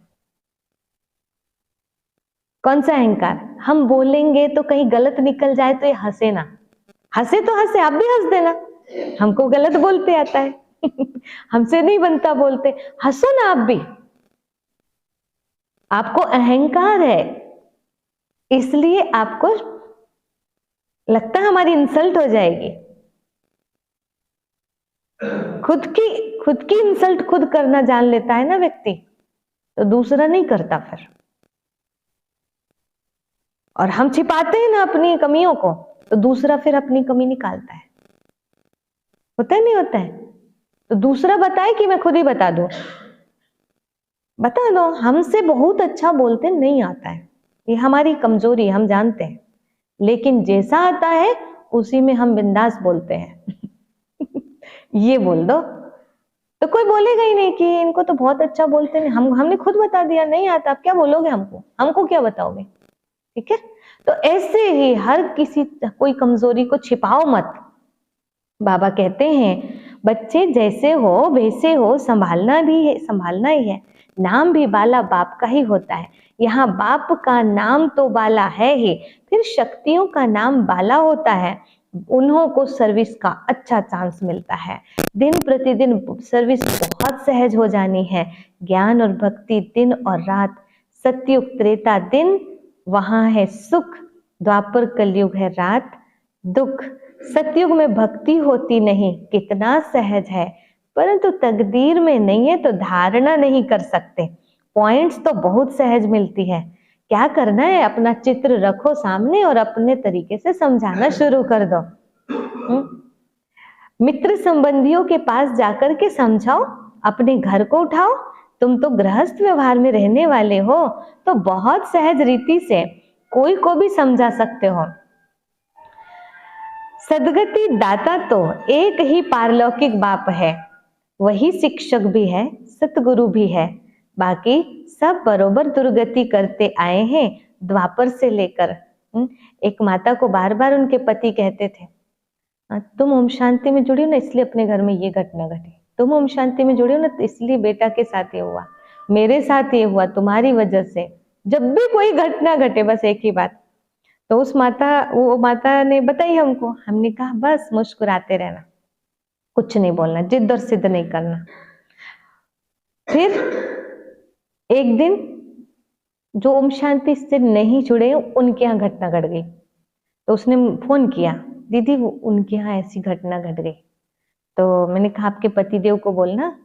कौन सा अहंकार? हम बोलेंगे तो कहीं गलत निकल जाए तो ये हंसे ना, हंसे तो हंसे, आप भी हंस देना, हमको गलत बोलते आता है हमसे नहीं बनता बोलते, हंसो ना आप भी। आपको अहंकार है, इसलिए आपको लगता है हमारी इंसल्ट हो जाएगी। खुद की इंसल्ट खुद करना जान लेता है ना व्यक्ति, तो दूसरा नहीं करता फिर। और हम छिपाते हैं ना अपनी कमियों को, तो दूसरा फिर अपनी कमी निकालता है। होता है नहीं होता है? तो दूसरा बताए कि मैं खुद ही बता दूं, बता दो। हमसे बहुत अच्छा बोलते नहीं आता है, ये हमारी कमजोरी, हम जानते हैं, लेकिन जैसा आता है उसी में हम बिंदास बोलते हैं ये बोल दो तो कोई बोलेगा ही नहीं कि इनको तो बहुत अच्छा बोलते हैं। हमने खुद बता दिया नहीं आता, आप क्या बोलोगे हमको क्या बताओगे? ठीक है, तो ऐसे ही हर किसी कोई कमजोरी को छिपाओ मत। बाबा कहते हैं बच्चे जैसे हो वैसे हो, संभालना भी है, संभालना ही है। नाम भी बाला बाप का ही होता है, यहाँ बाप का नाम तो बाला है ही, फिर शक्तियों का नाम बाला होता है। उन्हों को सर्विस का अच्छा चांस मिलता है। दिन प्रतिदिन सर्विस बहुत सहज हो जानी है। ज्ञान और भक्ति दिन और रात, सतयुग त्रेता दिन वहां है सुख, द्वापर कलयुग है रात दुख। सतयुग में भक्ति होती नहीं, कितना सहज है, परंतु तकदीर में नहीं है तो धारणा नहीं कर सकते। पॉइंट्स तो बहुत सहज मिलती है, क्या करना है, अपना चित्र रखो सामने और अपने तरीके से समझाना शुरू कर दो। मित्र संबंधियों के पास जाकर के समझाओ, अपने घर को उठाओ। तुम तो गृहस्थ व्यवहार में रहने वाले हो, तो बहुत सहज रीति से कोई को भी समझा सकते हो। सदगति दाता तो एक ही पारलौकिक बाप है, वही शिक्षक भी है, सतगुरु भी है। बाकी सब बरोबर दुर्गति करते आए हैं द्वापर से लेकर। एक माता को बार बार उनके पति कहते थे, तुम ओम शांति में जुड़ी हो ना इसलिए अपने घर में ये घटना घटी, तुम ओम शांति में जुड़ी हो ना तो इसलिए बेटा के साथ ये हुआ, मेरे साथ ये हुआ तुम्हारी वजह से। जब भी कोई घटना घटे बस एक ही बात, तो वो माता ने बताई हमको, हमने कहा बस मुस्कुराते रहना, कुछ नहीं बोलना, जिद और सिद्ध नहीं करना। फिर एक दिन जो ओम शांति से नहीं जुड़े उनके यहाँ घटना घट गई, तो उसने फोन किया, दीदी उनके यहाँ ऐसी घटना घट गई। तो मैंने कहा आपके पतिदेव को बोलना,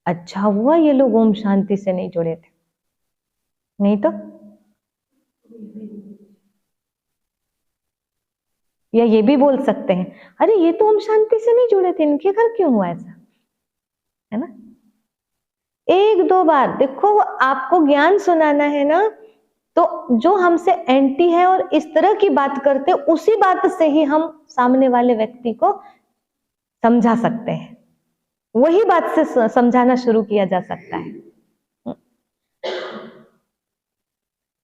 अच्छा हुआ ये लोग ओम शांति से नहीं जुड़े थे, नहीं तो। या ये भी बोल सकते हैं, अरे ये तो ओम शांति से नहीं जुड़े थे, इनके घर क्यों हुआ ऐसा, है ना। एक दो बार देखो, आपको ज्ञान सुनाना है ना, तो जो हमसे एंटी है और इस तरह की बात करते, उसी बात से ही हम सामने वाले व्यक्ति को समझा सकते हैं, वही बात से समझाना शुरू किया जा सकता है।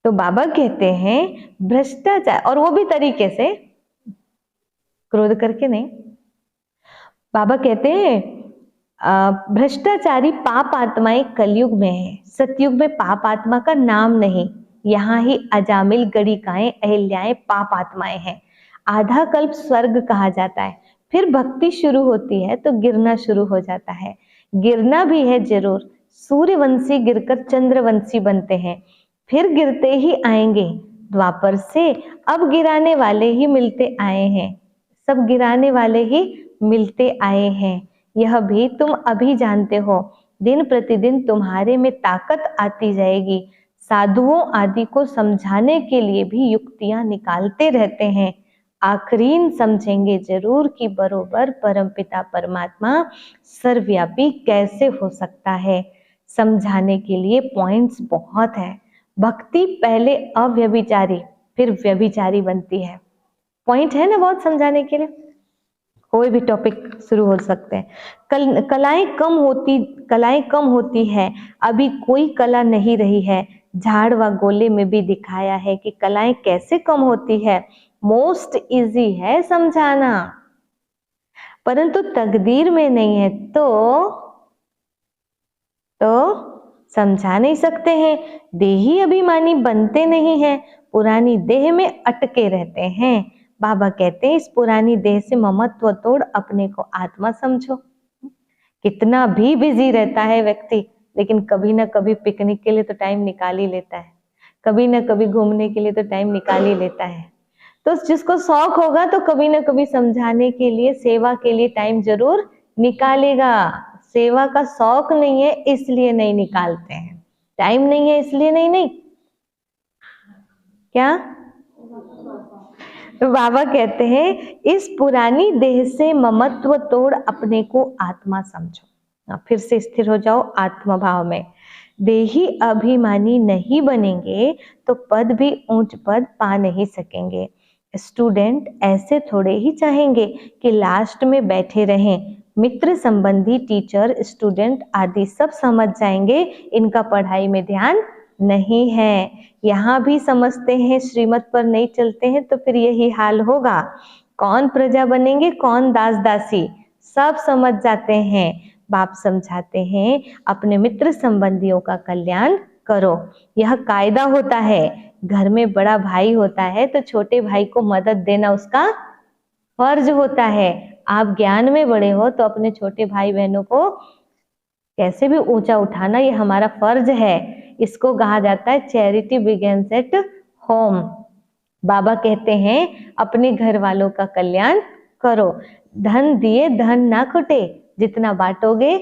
तो बाबा कहते हैं भ्रष्टाचार, और वो भी तरीके से क्रोध करके नहीं। बाबा कहते हैं भ्रष्टाचारी पाप आत्माएं कलयुग में है, सतयुग में पाप आत्मा का नाम नहीं। यहाँ ही अजामिल गणिकाएं अहिल्याएं पाप आत्माएं हैं। आधा कल्प स्वर्ग कहा जाता है, फिर भक्ति शुरू होती है तो गिरना शुरू हो जाता है। गिरना भी है जरूर, सूर्यवंशी गिरकर चंद्रवंशी बनते हैं, फिर गिरते ही आएंगे द्वापर से। अब गिराने वाले ही मिलते आए हैं, सब गिराने वाले ही मिलते आए हैं, यह भी तुम अभी जानते हो। दिन प्रतिदिन तुम्हारे में ताकत आती जाएगी। साधुओं आदि को समझाने के लिए भी युक्तियां निकालते रहते हैं। आखरीन समझेंगे जरूर कि बरोबर परमपिता परमात्मा सर्वव्यापी कैसे हो सकता है। समझाने के लिए पॉइंट्स बहुत है। भक्ति पहले अव्यभिचारी फिर व्यभिचारी बनती है। पॉइंट है ना बहुत समझाने के लिए। कोई भी टॉपिक शुरू हो सकते हैं। कलाएं कम होती है, अभी कोई कला नहीं रही है। झाड़ व गोले में भी दिखाया है कि कलाएं कैसे कम होती है। मोस्ट इजी है समझाना, परंतु तकदीर में नहीं है तो समझा नहीं सकते हैं। देही अभिमानी बनते नहीं हैं, पुरानी देह में अटके रहते हैं। बाबा कहते हैं इस पुरानी देह से ममत्व तोड़ अपने को आत्मा समझो। कितना भी बिजी रहता है व्यक्ति, लेकिन कभी ना कभी पिकनिक के लिए तो टाइम निकाल ही लेता है, कभी ना कभी घूमने के लिए तो टाइम निकाल ही लेता है। तो जिसको शौक होगा तो कभी ना कभी समझाने के लिए, सेवा के लिए टाइम जरूर निकालेगा। सेवा का शौक नहीं है इसलिए नहीं निकालते हैं, टाइम नहीं है इसलिए नहीं क्या। तो बाबा कहते हैं इस पुरानी देह से ममत्व तोड़ अपने को आत्मा समझो। फिर से स्थिर हो जाओ आत्मा भाव में। देही अभिमानी नहीं बनेंगे तो पद भी ऊंच पद पा नहीं सकेंगे। स्टूडेंट ऐसे थोड़े ही चाहेंगे कि लास्ट में बैठे रहें। मित्र संबंधी टीचर स्टूडेंट आदि सब समझ जाएंगे इनका पढ़ाई में ध्यान नहीं है। यहाँ भी समझते हैं, श्रीमत पर नहीं चलते हैं तो फिर यही हाल होगा। कौन प्रजा बनेंगे, कौन दास दासी, सब समझ जाते हैं। बाप समझाते हैं अपने मित्र संबंधियों का कल्याण करो। यह कायदा होता है। घर में बड़ा भाई होता है तो छोटे भाई को मदद देना उसका फर्ज होता है। आप ज्ञान में बड़े हो तो अपने छोटे भाई बहनों को कैसे भी ऊंचा उठाना ये हमारा फर्ज है। इसको कहा जाता है चैरिटी बिगिंस एट होम। बाबा कहते हैं अपने घर वालों का कल्याण करो। धन दिए धन ना खुटे, जितना बांटोगे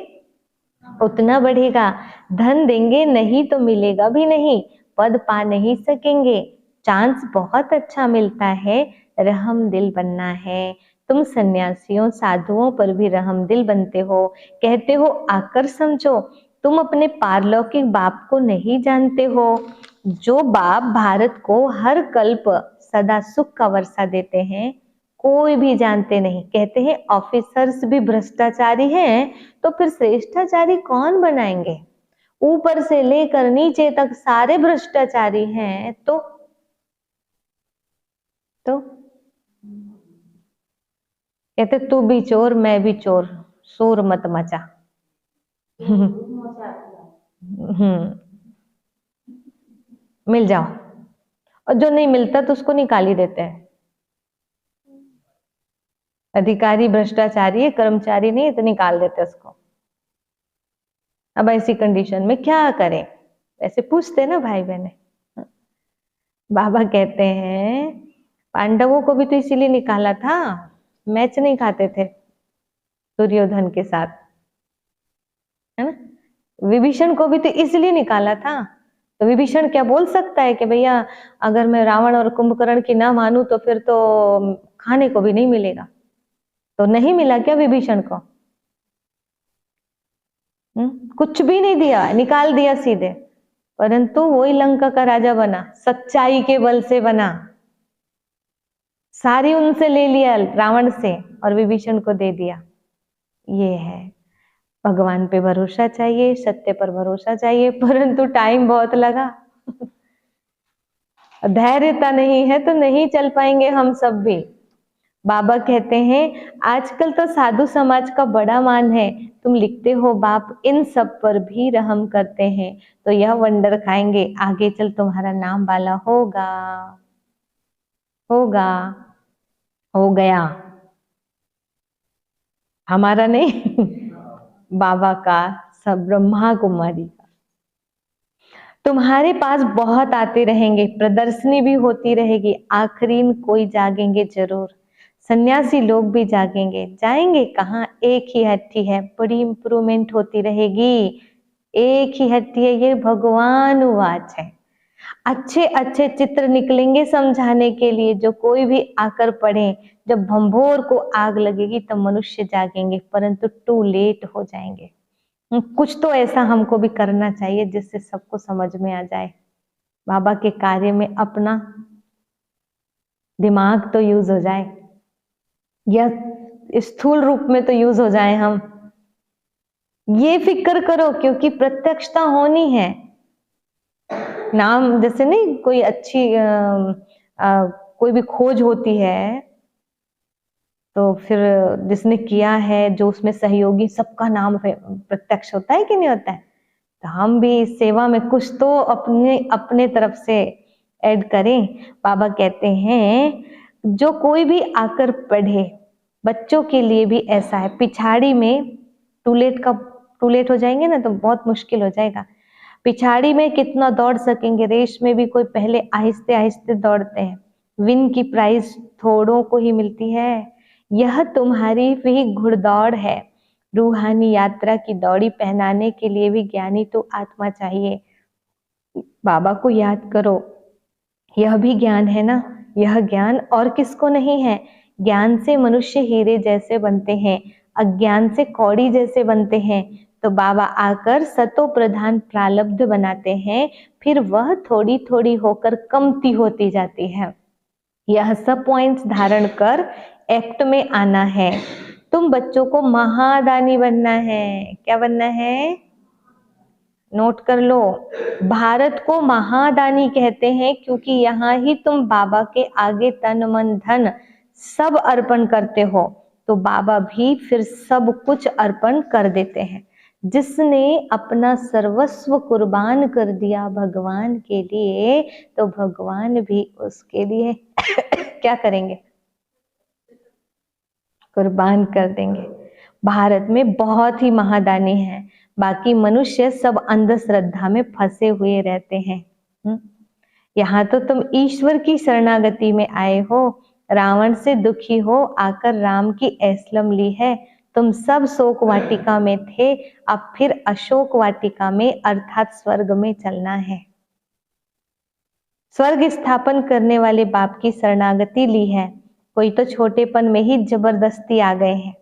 उतना बढ़ेगा। धन देंगे नहीं तो मिलेगा भी नहीं, पद पा नहीं सकेंगे। चांस बहुत अच्छा मिलता है, रहम दिल बनना है। तुम सन्यासियों साधुओं पर भी रहम दिल बनते हो, कहते हो आकर समझो। तुम अपने पारलौकिक बाप को नहीं जानते हो, जो बाप भारत को हर कल्प सदा सुख का वर्षा देते हैं, कोई भी जानते नहीं। कहते हैं ऑफिसर्स भी भ्रष्टाचारी हैं, तो फिर श्रेष्ठाचारी कौन बनाएंगे। ऊपर से लेकर नीचे तक सारे भ्रष्टाचारी हैं तो कहते तू भी चोर मैं भी चोर, शोर मत मचा। मिल जाओ, और जो नहीं मिलता तो उसको निकाल ही देते हैं। अधिकारी भ्रष्टाचारी है, कर्मचारी नहीं है तो निकाल देते उसको। अब ऐसी कंडीशन में क्या करें, ऐसे पूछते ना भाई बहने। बाबा कहते हैं पांडवों को भी तो इसीलिए निकाला था, मैच नहीं खाते थे दुर्योधन के साथ, है ना। विभीषण को भी तो इसलिए निकाला था। तो विभीषण क्या बोल सकता है कि भैया अगर मैं रावण और कुंभकर्ण की ना मानूं तो फिर तो खाने को भी नहीं मिलेगा। तो नहीं मिला क्या विभीषण को? कुछ भी नहीं दिया, निकाल दिया सीधे। परंतु वही लंका का राजा बना, सच्चाई के बल से बना। सारी उनसे ले लिया रावण से और विभीषण को दे दिया। ये है, भगवान पे भरोसा चाहिए, सत्य पर भरोसा चाहिए, परंतु टाइम बहुत लगा। धैर्यता नहीं है तो नहीं चल पाएंगे हम सब भी। बाबा कहते हैं आजकल तो साधु समाज का बड़ा मान है। तुम लिखते हो बाप इन सब पर भी रहम करते हैं, तो यह वंडर खाएंगे, आगे चल तुम्हारा नाम वाला होगा। होगा, हो गया, हमारा नहीं बाबा का, सब ब्रह्मा कुमारी का। तुम्हारे पास बहुत आते रहेंगे, प्रदर्शनी भी होती रहेगी, आखिरी कोई जागेंगे जरूर। सन्यासी लोग भी जागेंगे, जाएंगे कहाँ, एक ही हट्टी है, बड़ी इंप्रूवमेंट होती रहेगी। एक ही हट्टी है, ये भगवान वाच है। अच्छे अच्छे चित्र निकलेंगे समझाने के लिए, जो कोई भी आकर पढ़े। जब भंभोर को आग लगेगी तब मनुष्य जागेंगे, परंतु टू लेट हो जाएंगे। कुछ तो ऐसा हमको भी करना चाहिए जिससे सबको समझ में आ जाए। बाबा के कार्य में अपना दिमाग तो यूज हो जाए। यह स्थूल रूप में तो यूज हो जाए हम, ये फिक्र करो, क्योंकि प्रत्यक्षता होनी है। नाम जैसे नहीं कोई अच्छी कोई भी खोज होती है तो फिर जिसने किया है, जो उसमें सहयोगी, सबका नाम प्रत्यक्ष होता है कि नहीं होता है। तो हम भी इस सेवा में कुछ तो अपने अपने तरफ से ऐड करें। बाबा कहते हैं जो कोई भी आकर पढ़े, बच्चों के लिए भी ऐसा है। पिछाड़ी में टूलेट हो जाएंगे ना तो बहुत मुश्किल हो जाएगा। पिछाड़ी में कितना दौड़ सकेंगे, रेस में भी कोई पहले आहिस्ते आहिस्ते दौड़ते हैं। विन की प्राइज थोड़ों को ही मिलती है। यह तुम्हारी भी घुड़दौड़ है। रूहानी यात्रा की दौड़ी पहनाने के लिए भी ज्ञानी तो आत्मा चाहिए। बाबा को याद करो, यह भी ज्ञान है ना। यह ज्ञान और किसको नहीं है। ज्ञान से मनुष्य हीरे जैसे बनते हैं, अज्ञान से कौड़ी जैसे बनते हैं। तो बाबा आकर सतो प्रधान प्रालब्ध बनाते हैं, फिर वह थोड़ी थोड़ी होकर कमती होती जाती है। यह सब पॉइंट्स धारण कर एक्ट में आना है। तुम बच्चों को महादानी बनना है। क्या बनना है, नोट कर लो। भारत को महादानी कहते हैं क्योंकि यहाँ ही तुम बाबा के आगे तन मन धन सब अर्पण करते हो। तो बाबा भी फिर सब कुछ अर्पण कर देते हैं। जिसने अपना सर्वस्व कुर्बान कर दिया भगवान के लिए, तो भगवान भी उसके लिए क्या करेंगे, कुर्बान कर देंगे। भारत में बहुत ही महादानी है, बाकी मनुष्य सब अंधश्रद्धा में फंसे हुए रहते हैं। यहाँ तो तुम ईश्वर की शरणागति में आए हो, रावण से दुखी हो आकर राम की एस्लम ली है। तुम सब शोक वाटिका में थे, अब फिर अशोक वाटिका में अर्थात स्वर्ग में चलना है। स्वर्ग स्थापन करने वाले बाप की शरणागति ली है। कोई तो छोटेपन में ही जबरदस्ती आ गए हैं,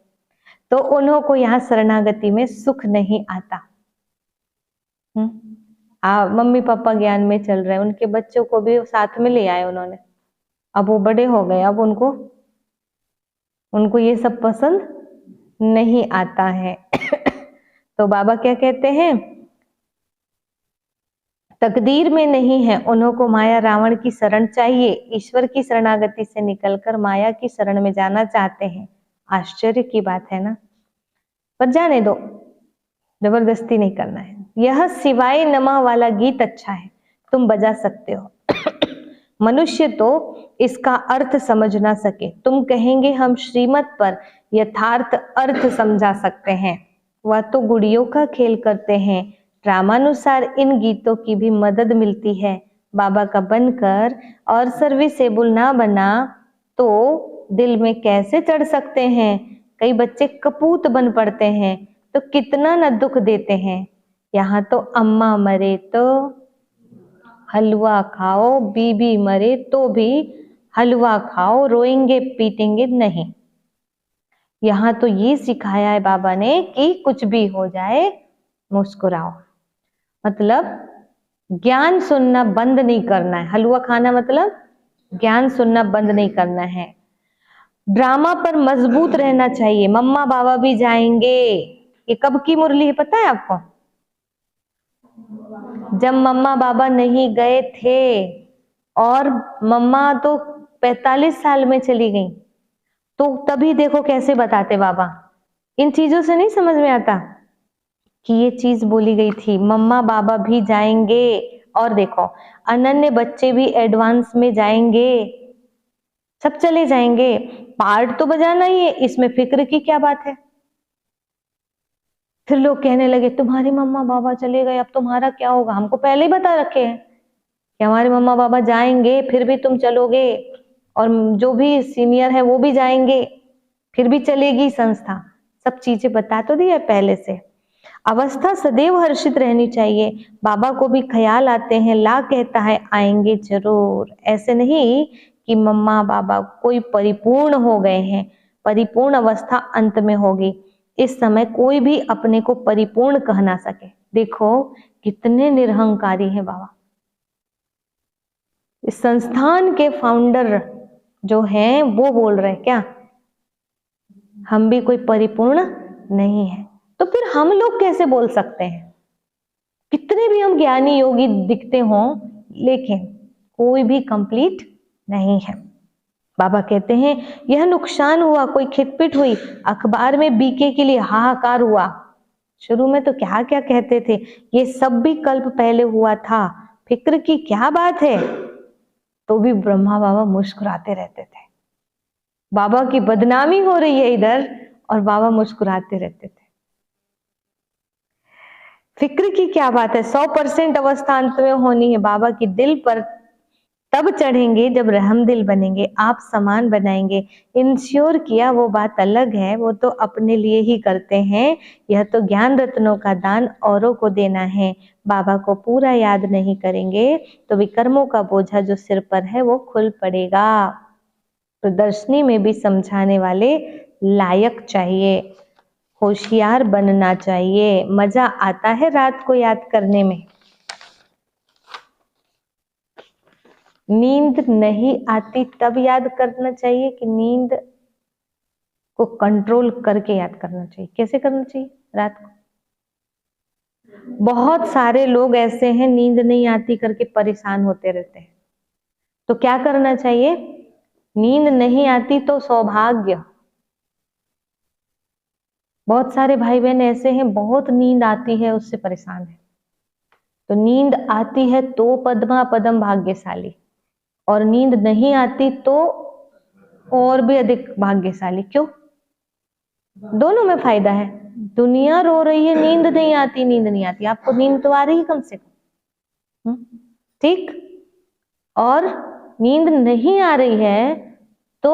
तो उन्हों को यहाँ शरणागति में सुख नहीं आता। मम्मी पापा ज्ञान में चल रहे हैं, उनके बच्चों को भी साथ में ले आए उन्होंने। अब वो बड़े हो गए, अब उनको ये सब पसंद नहीं आता है। तो बाबा क्या कहते हैं, तकदीर में नहीं है उन्हों को माया रावण की शरण चाहिए। ईश्वर की शरणागति से निकलकर माया की शरण में जाना चाहते हैं। आश्चर्य की बात है ना, पर जाने दो, जबरदस्ती नहीं करना है। यह सिवाय नमः वाला गीत अच्छा है, तुम बजा सकते हो। मनुष्य तो इसका अर्थ समझ ना सके, तुम कहेंगे हम श्रीमत पर यथार्थ अर्थ समझा सकते हैं। वह तो गुड़ियों का खेल करते हैं, ड्रामानुसार इन गीतों की भी मदद मिलती है। बाबा का बनकर और सर्विसेबल ना बना तो दिल में कैसे चढ़ सकते हैं। कई बच्चे कपूत बन पड़ते हैं तो कितना न दुख देते हैं। यहाँ तो अम्मा मरे तो हलवा खाओ, बीबी मरे तो भी हलवा खाओ, रोएंगे पीटेंगे नहीं। यहाँ तो ये सिखाया है बाबा ने कि कुछ भी हो जाए मुस्कुराओ। मतलब ज्ञान सुनना बंद नहीं करना है। हलवा खाना मतलब ज्ञान सुनना बंद नहीं करना है। ड्रामा पर मजबूत रहना चाहिए। मम्मा बाबा भी जाएंगे, ये कब की मुरली है पता है आपको, जब मम्मा बाबा नहीं गए थे, और मम्मा तो 45 साल में चली गई, तो तभी देखो कैसे बताते बाबा। इन चीजों से नहीं समझ में आता कि ये चीज बोली गई थी, मम्मा बाबा भी जाएंगे। और देखो अनन्य बच्चे भी एडवांस में जाएंगे, सब चले जाएंगे। पार्ट तो बजाना ही है, इसमें फिक्र की क्या बात है। फिर लोग कहने लगे तुम्हारी मम्मा बाबा चले गए, अब तुम्हारा क्या होगा। हमको पहले ही बता रखे हैं कि हमारे मम्मा बाबा जाएंगे, फिर भी तुम चलोगे, और जो भी सीनियर है वो भी जाएंगे, फिर भी चलेगी संस्था। सब चीजें बता तो दी है पहले से। अवस्था सदैव हर्षित रहनी चाहिए। बाबा को भी ख्याल आते हैं, ला कहता है आएंगे जरूर। ऐसे नहीं कि मम्मा बाबा कोई परिपूर्ण हो गए हैं, परिपूर्ण अवस्था अंत में होगी। इस समय कोई भी अपने को परिपूर्ण कह ना सके। देखो कितने निरहंकारी हैं बाबा। इस संस्थान के फाउंडर जो हैं वो बोल रहे हैं क्या, हम भी कोई परिपूर्ण नहीं है। तो फिर हम लोग कैसे बोल सकते हैं? कितने भी हम ज्ञानी योगी दिखते हों, लेकिन कोई भी कंप्लीट नहीं है। बाबा कहते हैं यह नुकसान हुआ, कोई खिटपिट हुई, अखबार में बीके के लिए हाहाकार हुआ। शुरू में तो क्या क्या कहते थे, ये सब भी कल्प पहले हुआ था, फिक्र की क्या बात है। तो भी ब्रह्मा बाबा मुस्कुराते रहते थे। बाबा की बदनामी हो रही है इधर और बाबा मुस्कुराते रहते थे। फिक्र की क्या बात है, 100% अवस्था अंत में होनी है। बाबा की दिल पर तब चढ़ेंगे जब रहम दिल बनेंगे, आप समान बनाएंगे। इंश्योर किया वो बात अलग है, वो तो अपने लिए ही करते हैं। यह तो ज्ञान रत्नों का दान औरों को देना है। बाबा को पूरा याद नहीं करेंगे तो विकर्मों का बोझा जो सिर पर है वो खुल पड़ेगा। प्रदर्शनी में भी समझाने वाले लायक चाहिए, होशियार बनना चाहिए। मजा आता है रात को याद करने में। नींद नहीं आती तब याद करना चाहिए कि नींद को कंट्रोल करके याद करना चाहिए? कैसे करना चाहिए रात को? बहुत सारे लोग ऐसे हैं नींद नहीं आती करके परेशान होते रहते हैं। तो क्या करना चाहिए? नींद नहीं आती तो सौभाग्य। बहुत सारे भाई बहन ऐसे हैं बहुत नींद आती है उससे परेशान है। तो नींद आती है तो पद्मा पदम भाग्यशाली, और नींद नहीं आती तो और भी अधिक भाग्यशाली। क्यों? दोनों में फायदा है। दुनिया रो रही है नींद नहीं आती, नींद नहीं आती, आपको नींद तो आ रही है कम से कम, ठीक? और नींद नहीं आ रही है तो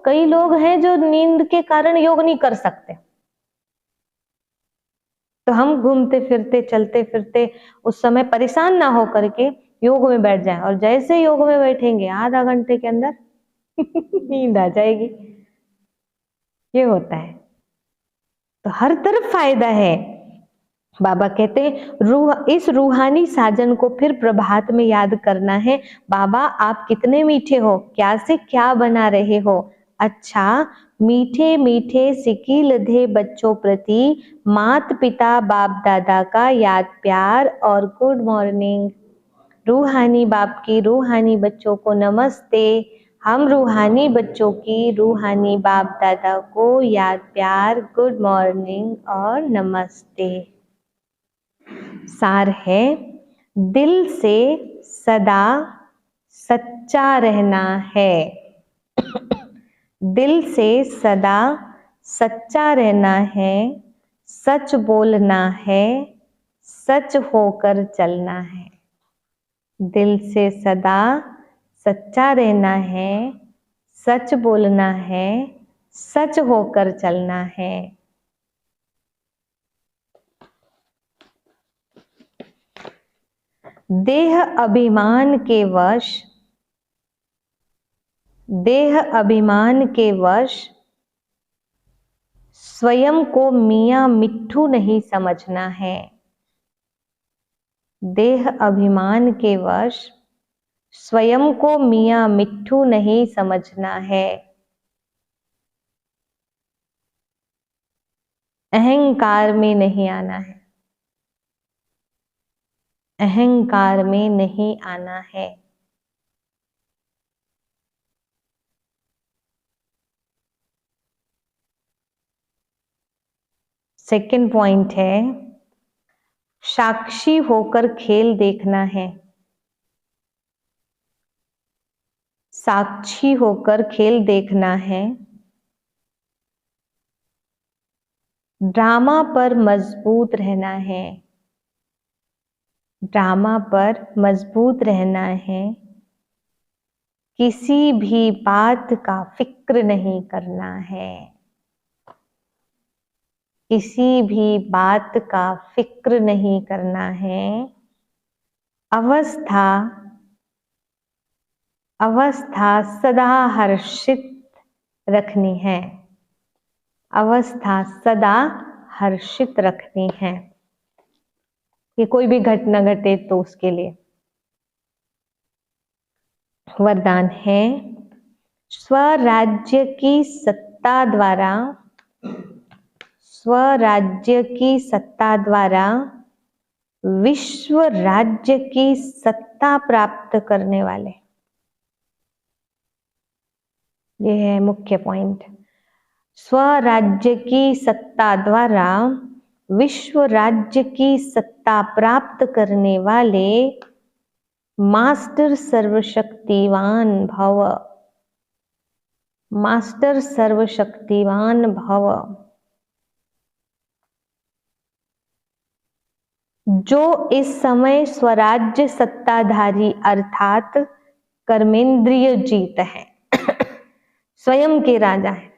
कई लोग हैं जो नींद के कारण योग नहीं कर सकते। तो हम घूमते फिरते चलते फिरते उस समय परेशान ना हो करके योग में बैठ जाएं, और जैसे योग में बैठेंगे आधा घंटे के अंदर नींद आ जाएगी। ये होता है। तो हर तरफ फायदा है। बाबा कहते हैं इस रूहानी साजन को फिर प्रभात में याद करना है। बाबा आप कितने मीठे हो, क्या से क्या बना रहे हो। अच्छा, मीठे मीठे सिकी लधे बच्चों प्रति मात पिता बाप दादा का याद प्यार और गुड मॉर्निंग। रूहानी बाप की रूहानी बच्चों को नमस्ते। हम रूहानी बच्चों की रूहानी बाप दादा को याद प्यार, गुड मॉर्निंग और नमस्ते। सार है, दिल से सदा सच्चा रहना है। दिल से सदा सच्चा रहना है, सच बोलना है, सच होकर चलना है। दिल से सदा सच्चा रहना है, सच बोलना है, सच होकर चलना है। देह अभिमान के वश, देह अभिमान के वश स्वयं को मियां मिट्ठू नहीं समझना है। देह अभिमान के वश स्वयं को मियां मिट्ठू नहीं समझना है। अहंकार में नहीं आना है, अहंकार में नहीं आना है। सेकंड पॉइंट है, साक्षी होकर खेल देखना है। साक्षी होकर खेल देखना है। ड्रामा पर मजबूत रहना है। ड्रामा पर मजबूत रहना है। किसी भी बात का फिक्र नहीं करना है। किसी भी बात का फिक्र नहीं करना है। अवस्था अवस्था सदा हर्षित रखनी है। अवस्था सदा हर्षित रखनी है। कि कोई भी घटना घटे तो उसके लिए वरदान है, स्वराज्य की सत्ता द्वारा स्वराज्य की सत्ता द्वारा विश्व राज्य की सत्ता प्राप्त करने वाले, ये है मुख्य पॉइंट। स्वराज्य की सत्ता द्वारा विश्व राज्य की सत्ता प्राप्त करने वाले मास्टर सर्वशक्तिवान भव, मास्टर सर्वशक्तिवान भव। जो इस समय स्वराज्य सत्ताधारी अर्थात कर्मेंद्रिय जीत है, स्वयं के राजा है,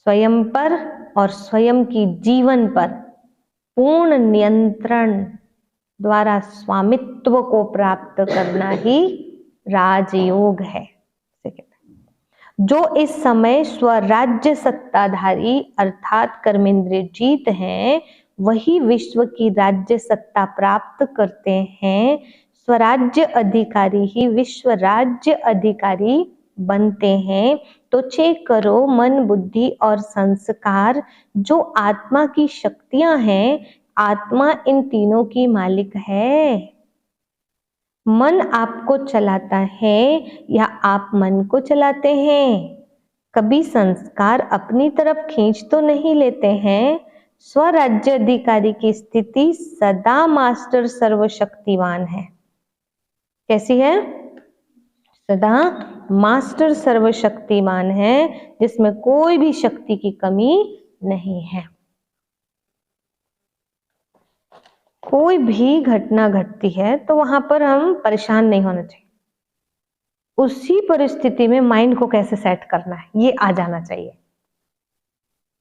स्वयं पर और स्वयं की जीवन पर पूर्ण नियंत्रण द्वारा स्वामित्व को प्राप्त करना ही राजयोग है। जो इस समय स्वराज्य सत्ताधारी अर्थात कर्मेंद्रिय जीत हैं, वही विश्व की राज्य सत्ता प्राप्त करते हैं। स्वराज्य अधिकारी ही विश्व राज्य अधिकारी बनते हैं। तो चेक करो, मन, बुद्धि और संस्कार जो आत्मा की शक्तियां हैं, आत्मा इन तीनों की मालिक है। मन आपको चलाता है या आप मन को चलाते हैं? कभी संस्कार अपनी तरफ खींच तो नहीं लेते हैं। स्वराज्य अधिकारी की स्थिति सदा मास्टर सर्वशक्तिवान है। कैसी है? सदा मास्टर सर्वशक्तिमान है, जिसमें कोई भी शक्ति की कमी नहीं है। कोई भी घटना घटती है तो वहां पर हम परेशान नहीं होना चाहिए। उसी परिस्थिति में माइंड को कैसे सेट करना है, ये आ जाना चाहिए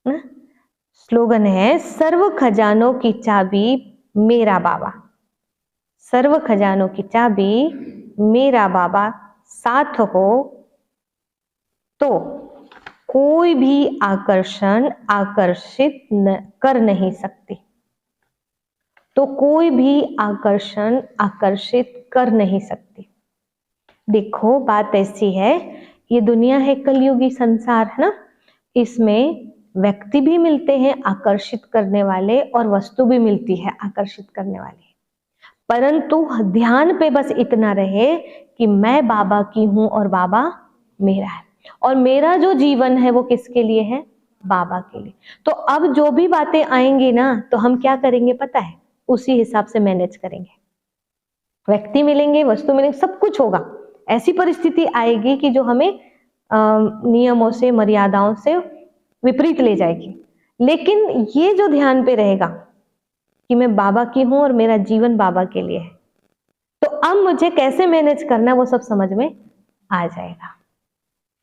ना? स्लोगन है, सर्व खजानों की चाबी मेरा बाबा, सर्व खजानों की चाबी मेरा बाबा साथ हो तो कोई भी आकर्षण आकर्षित कर नहीं सकती, तो कोई भी आकर्षण आकर्षित कर नहीं सकती। देखो बात ऐसी है, ये दुनिया है कलयुगी संसार है ना, इसमें व्यक्ति भी मिलते हैं आकर्षित करने वाले और वस्तु भी मिलती है आकर्षित करने वाली, परंतु ध्यान पे बस इतना रहे कि मैं बाबा की हूं और बाबा मेरा है, और मेरा जो जीवन है वो किसके लिए है? बाबा के लिए। तो अब जो भी बातें आएंगी ना, तो हम क्या करेंगे पता है? उसी हिसाब से मैनेज करेंगे। व्यक्ति मिलेंगे, वस्तु मिलेंगे, सब कुछ होगा। ऐसी परिस्थिति आएगी कि जो हमें नियमों से, मर्यादाओं से विपरीत ले जाएगी, लेकिन ये जो ध्यान पे रहेगा कि मैं बाबा की हूं और मेरा जीवन बाबा के लिए है, तो अब मुझे कैसे मैनेज करना वो सब समझ में आ जाएगा।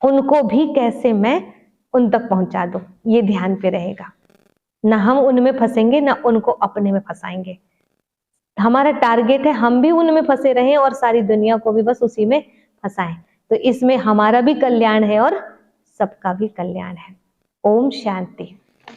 उनको भी कैसे मैं उन तक पहुंचा दूं, ये ध्यान पे रहेगा। ना हम उनमें फंसेंगे, ना उनको अपने में फंसाएंगे। हमारा टारगेट है हम भी उनमें फंसे रहें और सारी दुनिया को भी बस उसी में फंसाएं। तो इसमें हमारा भी कल्याण है और सबका भी कल्याण है। ओम शांति।